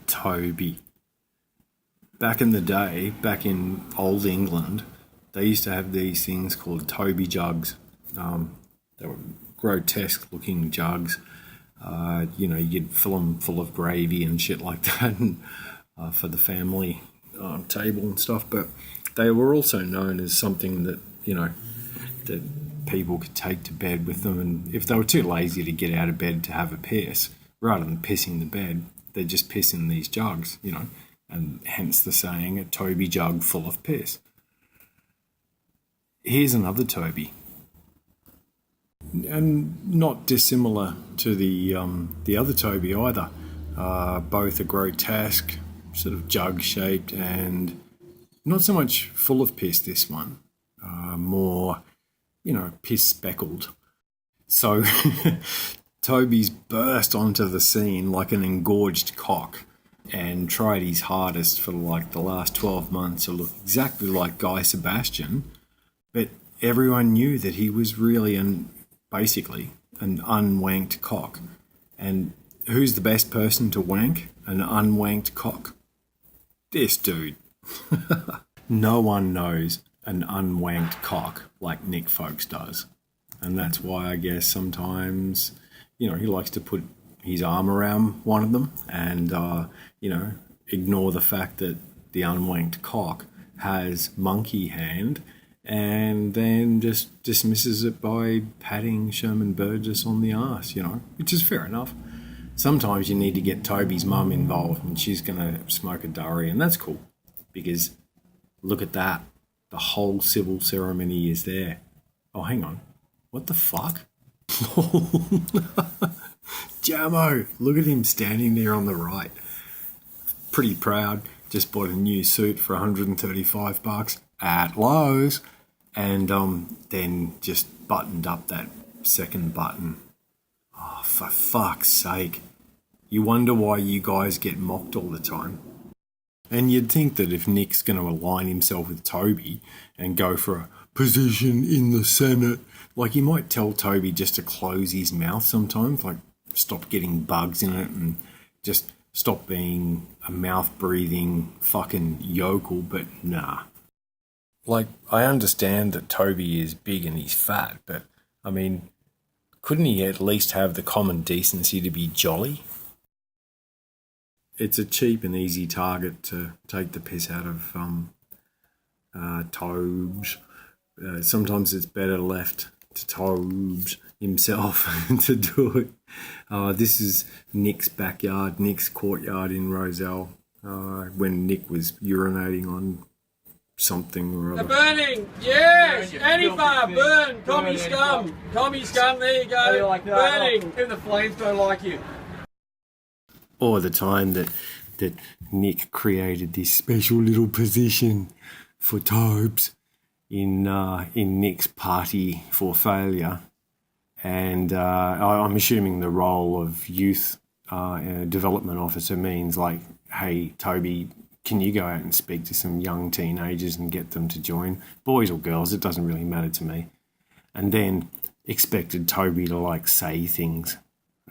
Toby. Back in the day, back in old England, they used to have these things called Toby jugs. They were grotesque looking jugs. You'd fill them full of gravy and shit like that and, for the family table and stuff. But they were also known as something that, that people could take to bed with them. And if they were too lazy to get out of bed to have a piss, rather than pissing the bed, they'd just piss in these jugs, and hence the saying, a Toby jug full of piss. Here's another Toby. And not dissimilar to the other Toby either. Both are grotesque, sort of jug-shaped, and not so much full of piss, this one. More, piss-speckled. So Toby's burst onto the scene like an engorged cock and tried his hardest for the last 12 months to look exactly like Guy Sebastian, but everyone knew that he was really basically an unwanked cock. And who's the best person to wank an unwanked cock? This dude. No one knows an unwanked cock like Nick Folks does. And that's why I guess sometimes, he likes to put his arm around one of them and, ignore the fact that the unwanked cock has monkey hand, and then just dismisses it by patting Sherman Burgess on the arse, which is fair enough. Sometimes you need to get Toby's mum involved and she's going to smoke a durry, and that's cool because look at that. The whole civil ceremony is there. Oh, hang on. What the fuck? Jamo, look at him standing there on the right. Pretty proud. Just bought a new suit for $135 at Lowe's, and then just buttoned up that second button. Oh, for fuck's sake. You wonder why you guys get mocked all the time. And you'd think that if Nick's going to align himself with Toby and go for a position in the Senate, he might tell Toby just to close his mouth sometimes, stop getting bugs in it and just stop being a mouth-breathing fucking yokel, but nah. I understand that Toby is big and he's fat, but, couldn't he at least have the common decency to be jolly? It's a cheap and easy target to take the piss out of Tobes. Sometimes it's better left to Tobes himself to do it. This is Nick's backyard, Nick's courtyard in Roselle, when Nick was urinating on something or other. The burning, yes, Antifa, burn, commie scum, there you go, like burning. Even the flames don't like you. Or the time that Nick created this special little position for Tobes in Nick's party for failure. And I'm assuming the role of youth development officer means hey, Toby, can you go out and speak to some young teenagers and get them to join? Boys or girls, it doesn't really matter to me. And then expected Toby to say things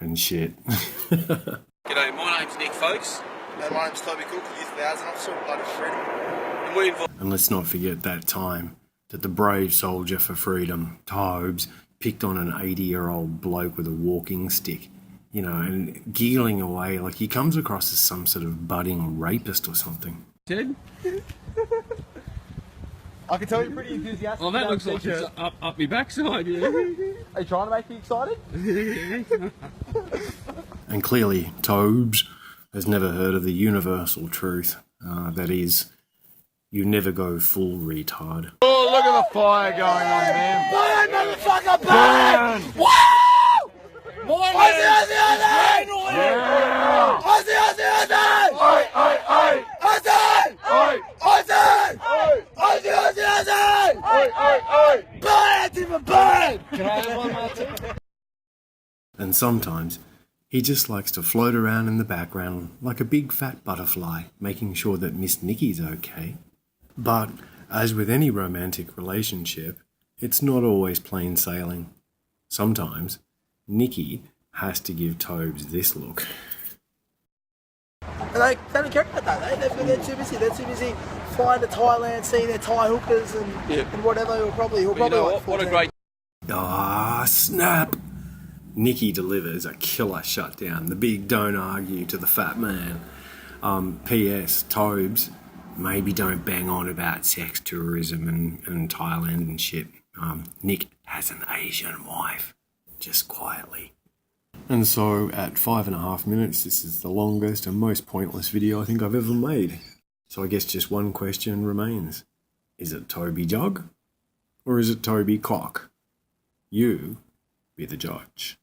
and shit. G'day, my name's Nick Folks. And my name's Toby Cook, Youth Liaison Officer of Blood for Freedom. And let's not forget that time that the brave soldier for freedom, Tobes, picked on an 80-year-old bloke with a walking stick, and giggling away like he comes across as some sort of budding rapist or something. Ted? I can tell you're pretty enthusiastic. Oh, that looks like it's up my backside, yeah. Are you trying to make me excited? And clearly, Tobes has never heard of the universal truth. That is, you never go full retard. Oh, look at the fire going on, man. Burn, motherfucker, burn! Woo! Aussie! Burn! Can I have one, Martin? And sometimes he just likes to float around in the background like a big fat butterfly, making sure that Miss Niqui's okay. But, as with any romantic relationship, it's not always plain sailing. Sometimes Niqui has to give Tobes this look. But they don't care about that. They're too busy. They're too busy flying to Thailand, seeing their Thai hookers and whatever. He'll probably You know like what a 14. great Ah, snap! Niqui delivers a killer shutdown. The big don't argue to the fat man. P.S. Tobes, maybe don't bang on about sex tourism and Thailand and shit. Nick has an Asian wife. Just quietly. And so, at 5.5 minutes, this is the longest and most pointless video I think I've ever made. So I guess just one question remains. Is it Toby Jug? Or is it Toby Cock? You be the judge.